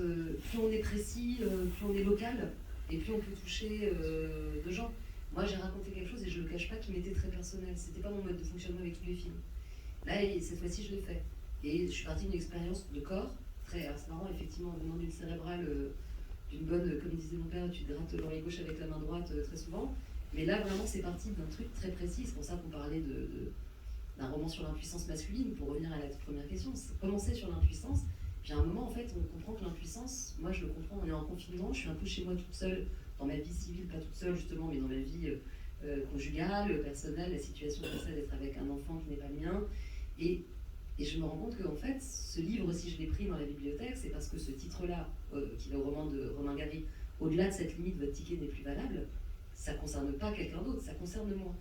plus on est précis, plus on est local, et plus on peut toucher de gens. Moi, j'ai raconté quelque chose, et je ne le cache pas, qui m'était très personnel. C'était pas mon mode de fonctionnement avec tous les films. Là, cette fois-ci, je l'ai fait. Et je suis partie d'une expérience de corps, alors c'est marrant, effectivement, en venant d'une cérébrale, d'une bonne, comme disait mon père, tu grattes l'oreille gauche avec la main droite très souvent. Mais là, vraiment, c'est parti d'un truc très précis. C'est pour ça qu'on parlait d'un roman sur l'impuissance masculine, pour revenir à la première question. Commencer sur l'impuissance. Puis à un moment, en fait, on comprend que l'impuissance, moi je le comprends, on est en confinement, je suis un peu chez moi toute seule, dans ma vie civile, pas toute seule justement, mais dans ma vie conjugale, personnelle, la situation comme ça d'être avec un enfant qui n'est pas le mien. Et je me rends compte qu'en fait, ce livre, si je l'ai pris dans la bibliothèque, c'est parce que ce titre-là, qui est au roman de Romain Gary, au-delà de cette limite, votre ticket n'est plus valable, ça ne concerne pas quelqu'un d'autre, ça concerne moi.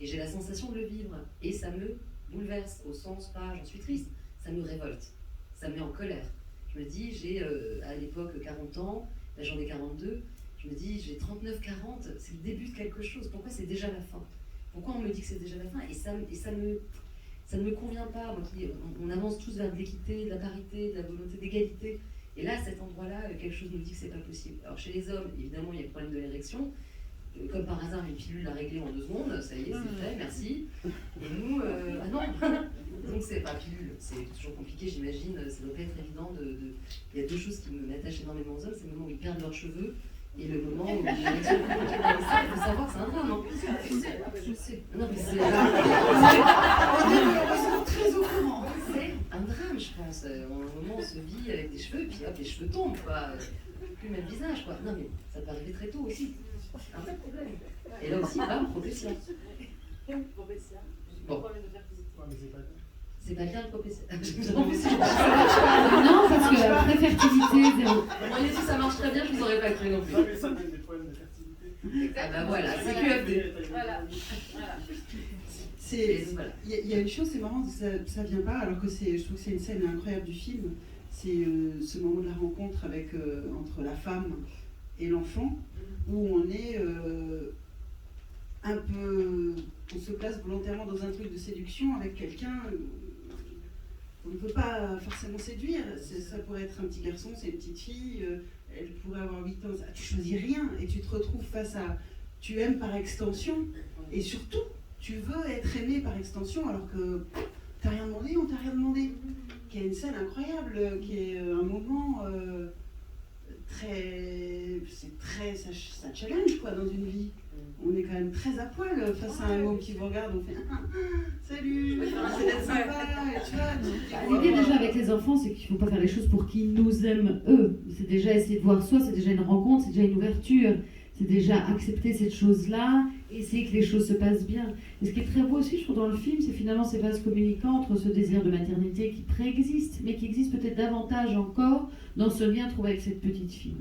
Et j'ai la sensation de le vivre. Et ça me bouleverse, au sens pas, j'en suis triste, ça me révolte. Ça me met en colère. Je me dis, j'ai à l'époque 40 ans, là j'en ai 42, je me dis, j'ai 39-40, c'est le début de quelque chose. Pourquoi c'est déjà la fin? Pourquoi on me dit que c'est déjà la fin? Et ça ne me convient pas. Moi, on avance tous vers de l'équité, de la parité, de la volonté d'égalité. Et là, à cet endroit-là, quelque chose me dit que c'est pas possible. Alors chez les hommes, évidemment, il y a le problème de l'érection. Comme par hasard, une pilule l'a réglé en 2 secondes, ça y est, c'est fait, merci. Et nous, ah non. Donc c'est pas pilule, c'est toujours compliqué, j'imagine, ça doit pas être évident il y a 2 choses qui m'attachent énormément aux hommes, c'est le moment où ils perdent leurs cheveux, Et le moment où il faut savoir, c'est un drame, non? Je sais. Non, mais c'est. On est très au courant. C'est un drame, je pense. Au moment où on se vit avec des cheveux, et puis hop, les cheveux tombent, quoi. Plus le même visage, quoi. Non, mais ça peut arriver très tôt aussi. Un vrai problème. Et là aussi, bam, propulsion. Bon. Ouais, mais c'est pas C'est pas bien le propulsion. Non, parce que après fertilité, zéro. Moi, si ça marche très bien, je vous aurais pas cru non plus. Non, mais ça donne des problèmes de fertilité. Ah bah voilà, c'est QFD. Voilà. Voilà. Il y a une chose, c'est marrant, ça vient pas, alors que je trouve que c'est une scène incroyable du film. C'est ce moment de la rencontre entre la femme et l'enfant, où on est un peu, on se place volontairement dans un truc de séduction avec quelqu'un. On ne peut pas forcément séduire. Ça pourrait être un petit garçon, c'est une petite fille, elle pourrait avoir 8 ans. Tu choisis rien et tu te retrouves face à. Tu aimes par extension et surtout, tu veux être aimé par extension alors que t'as rien demandé, on t'a rien demandé. Qui est une scène incroyable, qui est un moment très. Ça challenge quoi dans une vie. On est quand même très à poil face à un homme qui vous regarde, on fait salut, c'est d'être sympa, et tu vois. L'idée déjà avec les enfants, c'est qu'il ne faut pas faire les choses pour qu'ils nous aiment eux. C'est déjà essayer de voir soi, c'est déjà une rencontre, c'est déjà une ouverture. C'est déjà accepter cette chose-là, essayer que les choses se passent bien. Et ce qui est très beau aussi, je trouve, dans le film, c'est finalement ces vases communicants entre ce désir de maternité qui préexiste, mais qui existe peut-être davantage encore dans ce lien trouvé avec cette petite fille.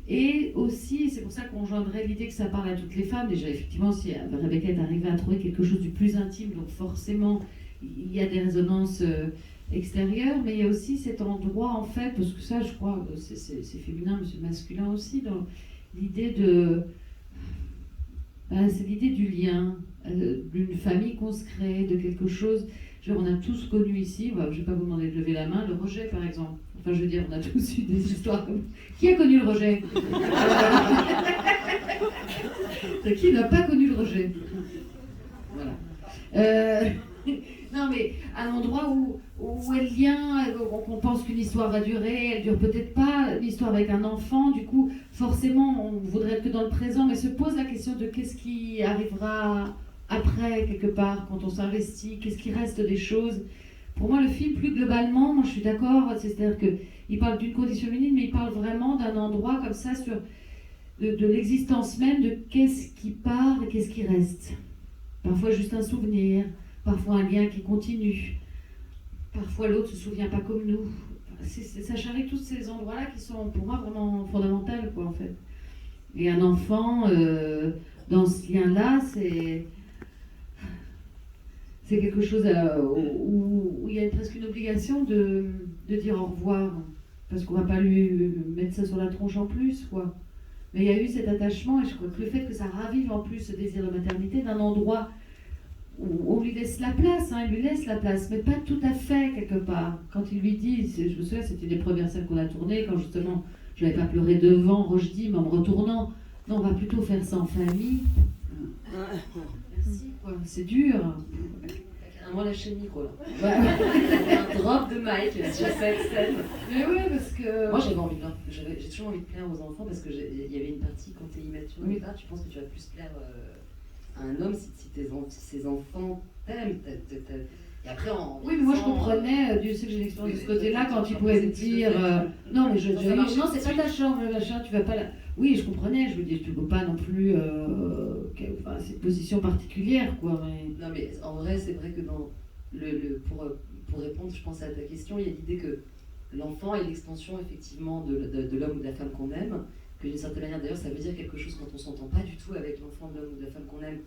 Et aussi, c'est pour ça qu'on joindrait l'idée que ça parle à toutes les femmes. Déjà, effectivement, si Rebecca est arrivée à trouver quelque chose du plus intime, donc forcément, il y a des résonances extérieures, mais il y a aussi cet endroit, en fait, parce que ça, je crois, c'est féminin, mais c'est masculin aussi, dans l'idée de... c'est l'idée du lien, d'une famille qu'on se crée, de quelque chose... On a tous connu ici, je ne vais pas vous demander de lever la main, le rejet par exemple. Enfin, je veux dire, on a tous eu des histoires. Qui a connu le rejet? Qui n'a pas connu le rejet? Voilà. Non, mais un endroit où est le lien, on pense qu'une histoire va durer, elle dure peut-être pas, l'histoire avec un enfant, du coup, forcément, on voudrait être que dans le présent, mais se pose la question de qu'est-ce qui arrivera après, quelque part, quand on s'investit, qu'est-ce qui reste des choses. Pour moi, le film, plus globalement, moi je suis d'accord, c'est-à-dire qu'il parle d'une condition féminine, mais il parle vraiment d'un endroit comme ça, de l'existence même, de qu'est-ce qui part et qu'est-ce qui reste. Parfois juste un souvenir, parfois un lien qui continue, parfois l'autre ne se souvient pas comme nous. Ça charrie tous ces endroits-là qui sont pour moi vraiment fondamentaux, quoi, en fait. Et un enfant, dans ce lien-là, c'est quelque chose où il y a presque une obligation de dire au revoir, parce qu'on ne va pas lui mettre ça sur la tronche en plus, quoi. Mais il y a eu cet attachement, et je crois que le fait que ça ravive en plus ce désir de maternité d'un endroit où on lui laisse la place, il lui laisse la place, mais pas tout à fait quelque part. Quand il lui dit, je me souviens, c'était les premières scènes qu'on a tournées, quand justement je n'avais pas pleuré devant Rochdy, mais en me retournant, non, on va plutôt faire ça en famille. Merci, quoi, c'est dur. Carrément lâcher le micro là. Ouais. Un drop de mic sur cette scène. Mais oui, parce que... Moi j'avais envie j'ai toujours envie de plaire aux enfants parce que il y avait une partie quand t'es immature, Oui. tu penses que tu vas plus plaire à un homme si ses enfants t'aiment. Et après Oui, mais moi je comprenais, Dieu sait que j'ai une expérience de ce côté-là, quand il pouvait me dire non, mais non, c'est pas ta chambre, le machin, tu vas pas là. Oui, je comprenais, je me dis, tu peux pas non plus. C'est une position particulière, quoi. Mais... Non, mais en vrai, c'est vrai que dans pour répondre, je pense à ta question, il y a l'idée que l'enfant est l'extension effectivement de l'homme ou de la femme qu'on aime, que d'une certaine manière, d'ailleurs, ça veut dire quelque chose quand on s'entend pas du tout avec l'enfant de l'homme ou de la femme qu'on aime.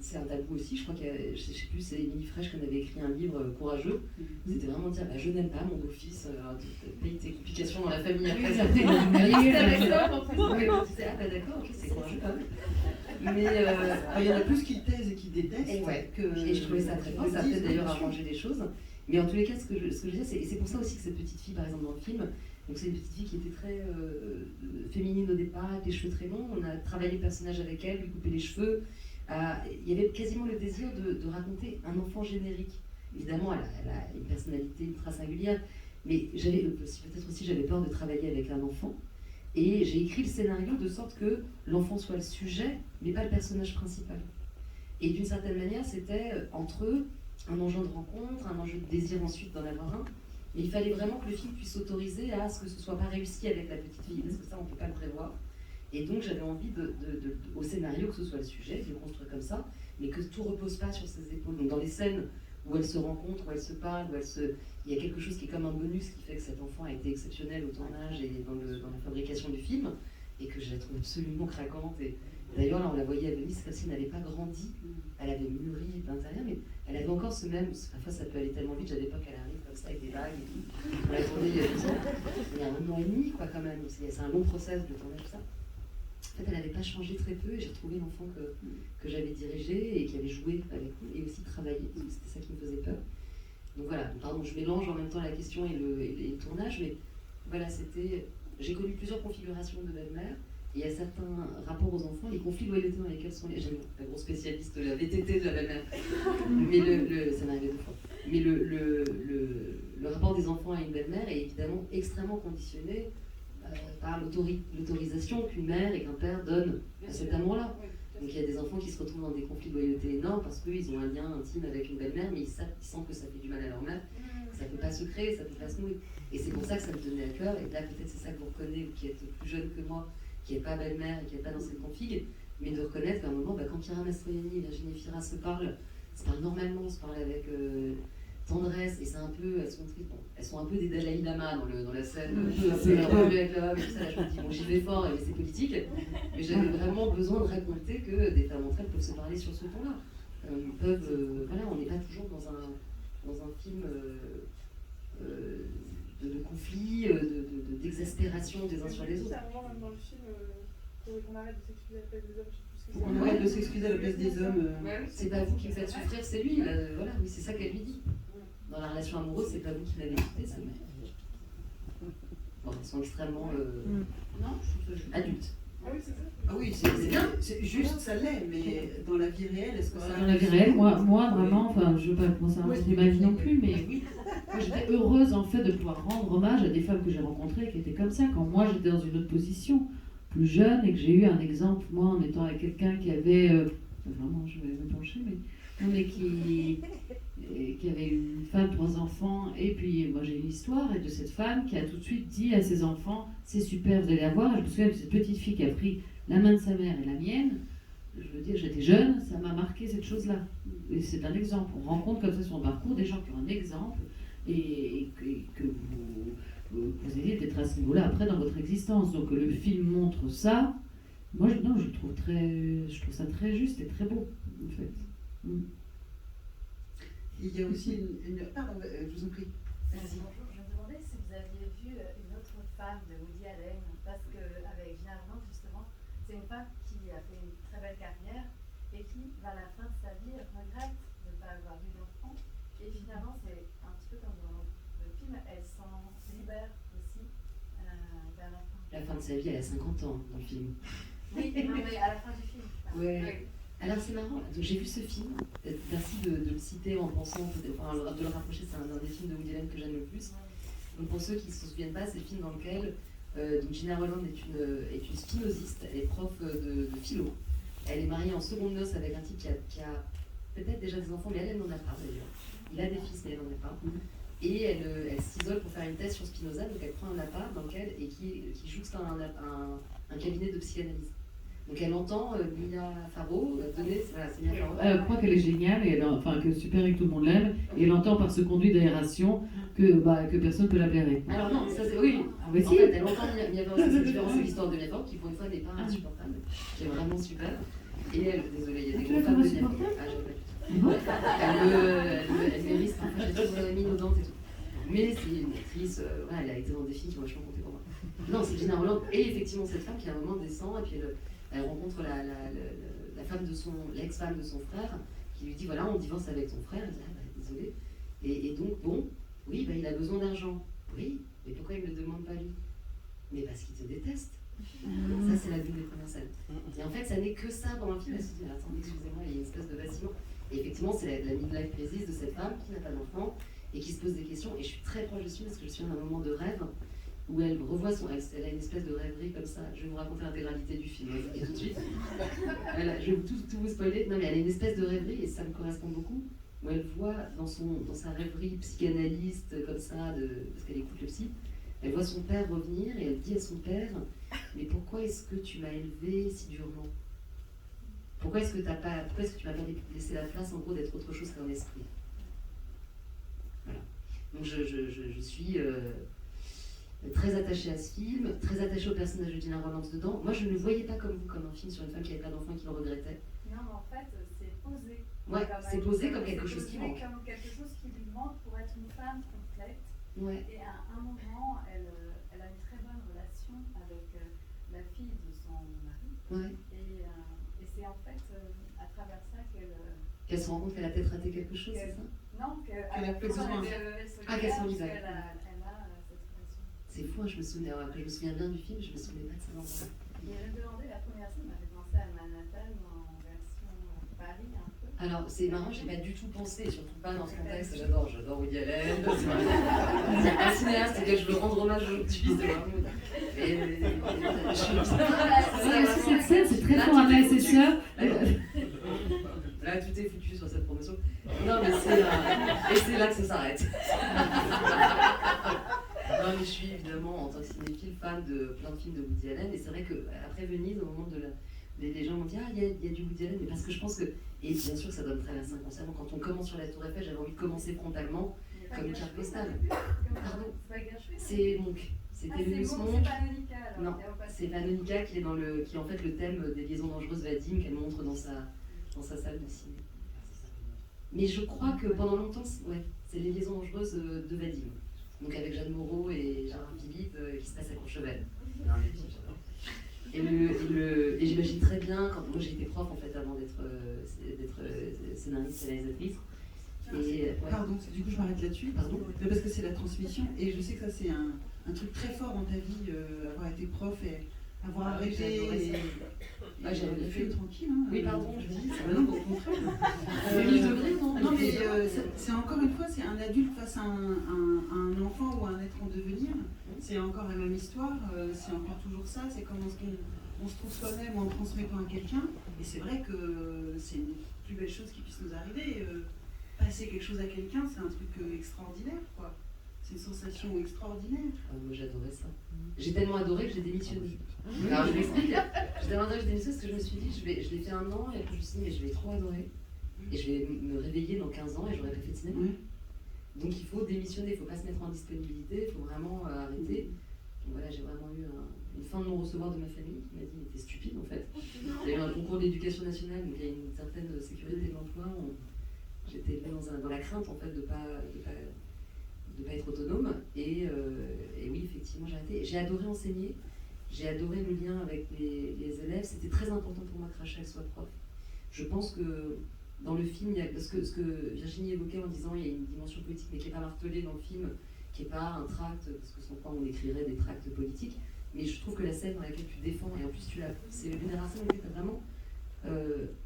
C'est un tabou aussi, je crois je sais plus, c'est Émilie Fraîche qui en avait écrit un livre courageux. C'était vraiment dire, je n'aime pas mon beau-fils, paye tes complications dans la famille après. Ça D'accord, d'accord, ok, c'est courageux. Mais il y en a plus qui taisent et qui détestent. Et je trouvais ça très fort, ça a peut-être d'ailleurs arrangé les choses. Mais en tous les cas, ce que je disais, c'est pour ça aussi que cette petite fille, par exemple, dans le film, donc c'est une petite fille qui était très féminine au départ, avec les cheveux très longs. On a travaillé le personnage avec elle, lui couper les cheveux. Il y avait quasiment le désir de raconter un enfant générique. Évidemment, elle a une personnalité ultra singulière, mais peut-être aussi j'avais peur de travailler avec un enfant, Et j'ai écrit le scénario de sorte que l'enfant soit le sujet, mais pas le personnage principal. Et d'une certaine manière, c'était entre eux un enjeu de rencontre, un enjeu de désir ensuite d'en avoir un. Mais il fallait vraiment que le film puisse s'autoriser à ce que ce ne soit pas réussi avec la petite fille, parce que ça, on ne peut pas le prévoir. Et donc, j'avais envie, au scénario, que ce soit le sujet, de le construire comme ça, mais que tout ne repose pas sur ses épaules. Donc, dans les scènes où elles se rencontrent, où elles se parlent, il y a quelque chose qui est comme un bonus qui fait que cet enfant a été exceptionnel au tournage et dans la fabrication du film, et que je la trouve absolument craquante. Et d'ailleurs, là, on la voyait à Venise, c'est comme si elle n'avait pas grandi, elle avait mûri d'intérieur, mais elle avait encore ce même. Parfois, ça peut aller tellement vite, j'avais peur qu'elle arrive comme ça avec des vagues et tout. On l'a tournée il y a 10 ans, il y a 1 an et demi, quoi, quand même. C'est un long process de tournage, ça. En fait, elle n'avait pas changé très peu, et j'ai retrouvé l'enfant que j'avais dirigé et qui avait joué avec nous, et aussi travaillé, parce que c'était ça qui me faisait peur. Donc voilà, pardon, je mélange en même temps la question et le tournage, mais voilà, c'était. J'ai connu plusieurs configurations de belle-mère, et il y a certains rapports aux enfants, les conflits de loyauté dans lesquels sont les. J'aime la grosse spécialiste de la VTT de la belle-mère, mais ça m'est arrivé 2 fois. Mais le rapport des enfants à une belle-mère est évidemment extrêmement conditionné par l'autorisation qu'une mère et qu'un père donnent à cet amour-là. Donc il y a des enfants qui se retrouvent dans des conflits de loyauté énormes parce qu'ils ont un lien intime avec une belle-mère, mais ils sentent que ça fait du mal à leur mère, que ça ne peut pas se créer, ça ne peut pas se nouer. Et c'est pour ça que ça me tenait à cœur, et là peut-être c'est ça que vous reconnaissez, vous qui êtes plus jeune que moi, qui n'êtes pas belle-mère et qui n'êtes pas dans cette config, mais de reconnaître qu'à un moment, quand Chiara Mastroianni et Virginie Fira se parlent normalement, on se parle avec tendresse, et c'est un peu, elles sont un peu des Dalai Lama dans la scène, avec l'homme et tout ça, là je me dis, bon j'y vais fort, mais c'est politique, mais j'avais vraiment besoin de raconter que des femmes entre elles peuvent se parler sur ce ton-là. Voilà, on n'est pas toujours dans un film de conflit, d'exaspération des uns sur les autres. C'est un moment même dans le film, qu'on arrête de s'excuser à la place des hommes, je sais plus ce que c'est. On arrête de s'excuser à la place des hommes. C'est pas vous qui me faites souffrir, c'est lui. Voilà, oui, c'est ça qu'elle lui dit. Dans la relation amoureuse, c'est pas vous qui l'avez écouté, c'est lui. Bon, ils sont extrêmement adultes. Ah oui, c'est ça. Ah oui, c'est bien. C'est juste, ça l'est, mais dans la vie réelle, est-ce que ça... Dans la vie réelle, moi vraiment, enfin, je ne veux pas commencer à inventer ma vie non plus, mais oui, moi, j'étais heureuse en fait de pouvoir rendre hommage à des femmes que j'ai rencontrées qui étaient comme ça, quand moi j'étais dans une autre position, plus jeune, et que j'ai eu un exemple, moi, en étant avec quelqu'un qui avait, vraiment, je vais me pencher, mais qui avait une femme, 3 enfants, et puis moi j'ai une histoire de cette femme qui a tout de suite dit à ses enfants, c'est super, vous allez la voir. Et je me souviens de cette petite fille qui a pris la main de sa mère et la mienne. Je veux dire, j'étais jeune, ça m'a marqué cette chose-là. Et c'est un exemple. On rencontre comme ça sur le parcours des gens qui ont un exemple et que vous ayez peut-être à ce niveau-là après dans votre existence. Donc le film montre ça. Moi, je trouve ça très juste et très beau, en fait. Il y a aussi une... Pardon, je vous en prie. Bonjour, je me demandais si vous aviez vu une autre femme de Woody Allen, parce qu'avec Gina Arnaud, justement, c'est une femme qui a fait une très belle carrière et qui, vers la fin de sa vie, regrette de ne pas avoir eu d'enfant. Et finalement, c'est un petit peu comme dans le film, elle s'en libère aussi vers la fin. La fin de sa vie, elle a 50 ans dans le film. Oui, non, mais à la fin du film. Ouais. Oui. Alors c'est marrant, donc j'ai vu ce film, merci de le citer en pensant, de le rapprocher, c'est un des films de Woody Allen que j'aime le plus. Donc pour ceux qui ne se souviennent pas, c'est le film dans lequel donc Gina Roland est une spinoziste, elle est prof de philo. Elle est mariée en seconde noce avec un type qui a peut-être déjà des enfants, mais elle n'en a pas d'ailleurs. Il a des fils, mais elle n'en a pas. Et elle s'isole pour faire une thèse sur Spinoza, donc elle prend un appart dans lequel, et qui jouxte un cabinet de psychanalyse. Donc elle entend Mia Farrow donner... Voilà, c'est Mia Farrow. Elle croit qu'elle est géniale, et que super et que tout le monde l'aime, et elle entend par ce conduit d'aération que personne ne peut la blairer. Alors non, ça c'est... Oui, en fait, elle entend Mia Farrow, c'est différent, c'est l'histoire de Mia Farrow, qui pour une fois n'est pas insupportable, qui est vraiment super. Et elle, désolée, il y a des gros femmes de Mia Farrow. Elle mérite, enfin, j'ai toujours mis nos dents et tout. Mais c'est une actrice, elle a été dans des films qui ont vachement compté pour moi. Non, c'est Gina Roland, et effectivement cette femme qui à un moment descend, et puis elle rencontre la femme de l'ex-femme de son frère, qui lui dit voilà, on divorce avec ton frère. Elle dit désolé. Et donc, bon, oui, il a besoin d'argent. Oui, mais pourquoi il ne le demande pas lui? Mais parce qu'il te déteste. Ça, c'est la l'une des premières scènes. Et en fait, ça n'est que ça pendant le film. Elle se dit attendez, excusez-moi, il y a une espèce de vacillement. Et effectivement, c'est la midlife crisis de cette femme qui n'a pas d'enfant et qui se pose des questions. Et je suis très proche de ce film parce que je suis dans un moment de rêve. où elle revoit elle a une espèce de rêverie comme ça. Je vais vous raconter l'intégralité du film, et tout de suite. Je vais tout vous spoiler. Non, mais elle a une espèce de rêverie, et ça me correspond beaucoup, où elle voit dans sa rêverie psychanalyste, comme ça, parce qu'elle écoute le psy, elle voit son père revenir, et elle dit à son père, mais pourquoi est-ce que tu m'as élevé si durement? Pourquoi est-ce que tu m'as pas laissé la place, en gros, d'être autre chose qu'un esprit? Voilà. Donc je suis très attachée à ce film, très attachée au personnage de Gina Rowlands dedans. Moi, je ne le voyais pas comme vous, comme un film sur une femme qui avait pas d'enfant et qui le regrettait. Non, mais en fait, c'est posé. Ouais, c'est posé comme quelque chose qui manque. Comme quelque chose qui lui manque pour être une femme complète. Ouais. Et à un moment, elle a une très bonne relation avec la fille de son mari. Ouais. Et c'est en fait à travers ça qu'elle se rend compte qu'elle a peut-être raté quelque chose, c'est ça? Non, qu'elle a plus besoin. Qu'elle s'en elle libère. a cette relation. C'est fou, hein, je me souviens bien du film, je me souvenais pas de ça. Et je me demandais, la première scène m'a fait penser à Manhattan en version Paris un peu. Alors, c'est marrant, j'ai pas du tout pensé, surtout pas dans ce contexte. J'adore Woody Allen. C'est un cinéaste auquel je veux rendre hommage aujourd'hui, c'est vraiment. Cette scène, c'est très fort à ses sœurs. Là, tout est foutu sur cette promotion. Non, mais c'est là que ça s'arrête. Non, mais je suis évidemment, en tant que cinéphile, fan de plein de films de Woody Allen. Et c'est vrai qu'après Venise, au moment de les gens m'ont dit, ah, il y a du Woody Allen. Mais parce que je pense que, et bien sûr, ça doit me traverser inconsciemment. Quand on commence sur la Tour Eiffel, j'avais envie de commencer frontalement, comme une carte postale. Pardon. C'est Monk. C'était Lenus Monk. C'est pas Monica, alors. Non, c'est Vanonica qui est en fait le thème des liaisons dangereuses Vadim qu'elle montre dans sa salle de ciné. Mais je crois que pendant longtemps, c'est les liaisons dangereuses de Vadim. Donc avec Jeanne Moreau et Gérard Philippe qui se passe à Courchevel. Et j'imagine très bien, quand moi j'ai été prof en fait avant d'être scénariste et réalisatrice. Pardon, du coup je m'arrête là-dessus. Pardon. Parce que c'est la transmission, et je sais que ça c'est un truc très fort dans ta vie, avoir été prof et avoir arrêté. J'ai fait tranquille. Hein, oui, pardon, je dis. Non, au contraire. Non, mais c'est encore une fois, c'est un adulte face à un enfant ou un être en devenir. C'est encore la même histoire, c'est encore toujours ça. C'est comment on se trouve soi-même en transmettant à quelqu'un. Et c'est vrai que c'est une plus belle chose qui puisse nous arriver. Passer quelque chose à quelqu'un, c'est un truc extraordinaire, quoi. C'est une sensation extraordinaire. Moi j'adorais ça. J'ai tellement adoré que j'ai démissionné. Alors je m'explique. J'ai tellement adoré que j'ai démissionné parce que je me suis dit, je l'ai fait 1 an et après je me suis dit, mais je vais trop adorer. Et je vais me réveiller dans 15 ans et j'aurai pas fait de cinéma. Donc il faut démissionner, il ne faut pas se mettre en disponibilité, il faut vraiment arrêter. Donc voilà, j'ai vraiment eu une fin de non-recevoir de ma famille qui m'a dit, mais t'es stupide en fait. Il y a eu un concours d'éducation nationale, donc il y a une certaine sécurité de l'emploi. J'étais élevée dans la crainte en fait de pas être autonome. Et oui, effectivement, j'ai arrêté. J'ai adoré enseigner, j'ai adoré le lien avec les élèves. C'était très important pour moi que Rachel soit prof. Je pense que dans le film, parce que ce que Virginie évoquait en disant il y a une dimension politique, mais qui n'est pas martelée dans le film, qui n'est pas un tract, parce que sans quoi on écrirait des tracts politiques. Mais je trouve que la scène dans laquelle tu défends, et en plus tu l'as, c'est le Vénération où tu as vraiment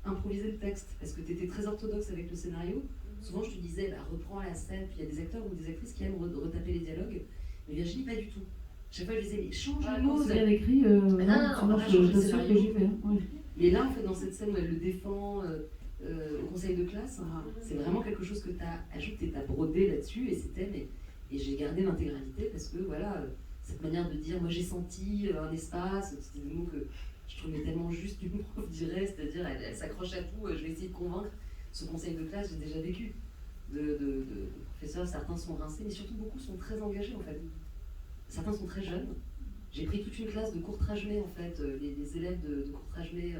improvisé le texte, parce que tu étais très orthodoxe avec le scénario. Souvent je te disais, reprends la scène, puis il y a des acteurs ou des actrices qui aiment retaper les dialogues, mais Virginie pas du tout. Chaque fois je disais, mais change les mots. C'est bien écrit, non, je t'assure que j'y vais. Oui. Mais là en fait dans cette scène où elle le défend au conseil de classe, c'est vraiment quelque chose que tu as ajouté, tu as brodé là-dessus, et c'était, et j'ai gardé l'intégralité parce que voilà, cette manière de dire, moi j'ai senti un espace, c'était des mots que je trouvais tellement juste une prof dirait, c'est-à-dire elle s'accroche à tout, je vais essayer de convaincre. Ce conseil de classe, j'ai déjà vécu de professeurs, certains sont rincés, mais surtout beaucoup sont très engagés en fait. Certains sont très jeunes. J'ai pris toute une classe de Courtrage-May en fait, les élèves de Courtrage-May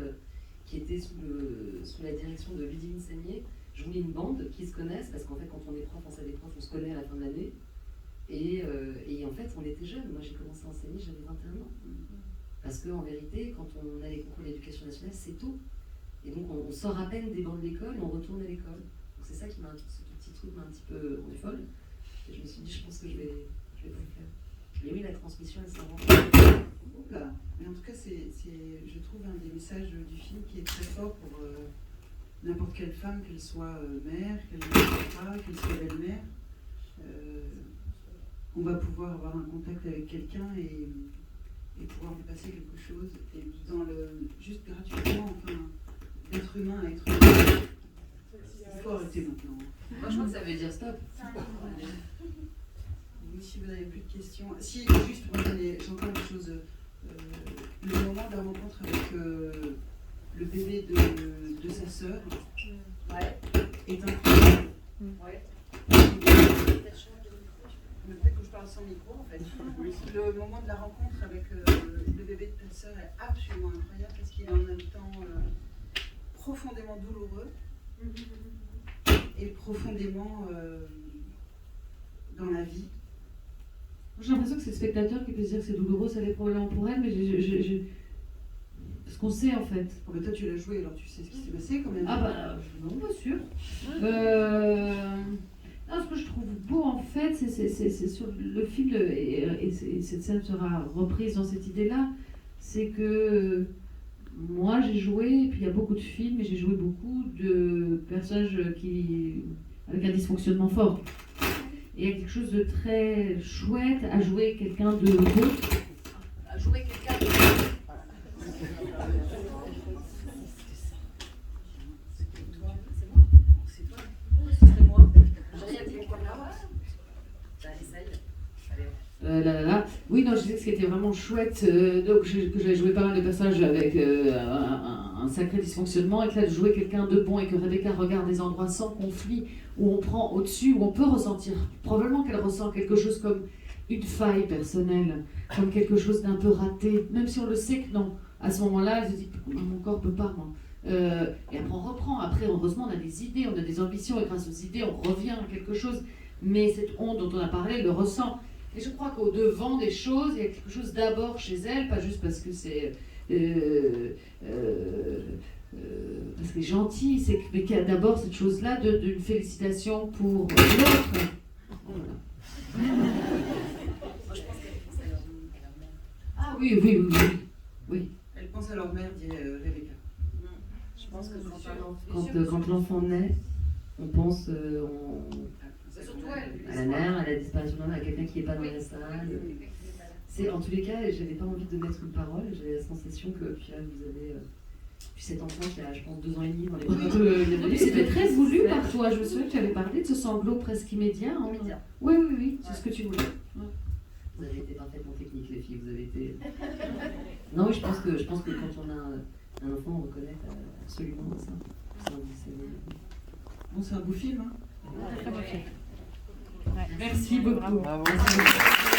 qui étaient sous la direction de Ludivine Sagnier. Je voulais une bande qui se connaissent, parce qu'en fait quand on est prof, on sait des profs, on se connaît à la fin de l'année. Et en fait on était jeunes, moi j'ai commencé à enseigner, j'avais 21 ans. Parce qu'en vérité, quand on a les concours d'éducation nationale, c'est tôt. Et donc on sort à peine des bancs de l'école et on retourne à l'école. Donc c'est ça qui m'a, ce petit truc m'a un petit peu rendu folle. Et je me suis dit, je pense que je vais pas le faire. Et oui, la transmission, elle s'invente. Oula. Mais en tout cas, c'est, je trouve, un des messages du film qui est très fort pour n'importe quelle femme, qu'elle soit mère, qu'elle ne soit pas, qu'elle soit belle-mère. on va pouvoir avoir un contact avec quelqu'un et pouvoir lui passer quelque chose. Et juste gratuitement, enfin, d'être humain à être humain. Il faut arrêter maintenant. Moi, je crois que ça veut dire stop. Oui, si vous n'avez plus de questions. Si, juste, moi, j'entends une chose. Le moment de la rencontre avec le bébé de sa sœur est incroyable. Ouais. Peut-être que je parle sans micro, en fait. Le moment de la rencontre avec le bébé de ta sœur est absolument incroyable parce qu'il est en même temps profondément douloureux et profondément dans la vie. J'ai l'impression que c'est le spectateur qui peut se dire que c'est douloureux, ça l'est probablement pour elle, mais parce qu'on sait en fait. Oh, mais toi tu l'as joué, alors tu sais ce qui s'est passé quand même. Ah bah non, pas sûr. Non, ce que je trouve beau en fait, c'est sur le film, et cette scène sera reprise dans cette idée-là, c'est que moi j'ai joué, et puis il y a beaucoup de films, et j'ai joué beaucoup de personnages avec un dysfonctionnement fort. Et il y a quelque chose de très chouette à jouer quelqu'un de beau. À jouer quelqu'un de Oui, non, je disais que ce qui était vraiment chouette, donc que j'avais joué pas mal de personnages avec un sacré dysfonctionnement, et que là, de jouer quelqu'un de bon et que Rebecca regarde des endroits sans conflit, où on prend au-dessus, où on peut ressentir, probablement qu'elle ressent quelque chose comme une faille personnelle, comme quelque chose d'un peu raté, même si on le sait que non. À ce moment-là, elle se dit, mon corps peut pas, moi. Et après, on reprend. Après, heureusement, on a des idées, on a des ambitions, et grâce aux idées, on revient à quelque chose. Mais cette honte dont on a parlé, elle le ressent. Et je crois qu'au devant des choses, il y a quelque chose d'abord chez elle, pas juste parce que c'est parce qu'elle est gentille, mais qu'il y a d'abord cette chose-là d'une félicitation pour l'autre. Voilà. Ah oui. Elle pense à leur mère, dit Rebecca. Je pense que Quand l'enfant naît, on pense surtout à la mère, à la disparition d'un, à quelqu'un qui n'est pas dans la salle. C'est, en tous les cas, j'avais pas envie de mettre une parole, j'avais la sensation que puis là, vous avez puis cet enfant qui a, je pense, 2 ans et demi dans les bras. C'était très voulu par toi. Je me souviens que tu avais parlé de ce sanglot presque immédiat. Hein. Oui, c'est ce que tu voulais. Ouais. Vous avez été parfaitement technique, les filles. Vous avez été. Non, oui, je pense que quand on a un enfant, on reconnaît absolument ça. Bon, c'est un beau film, hein. Merci beaucoup. Bravo. Merci.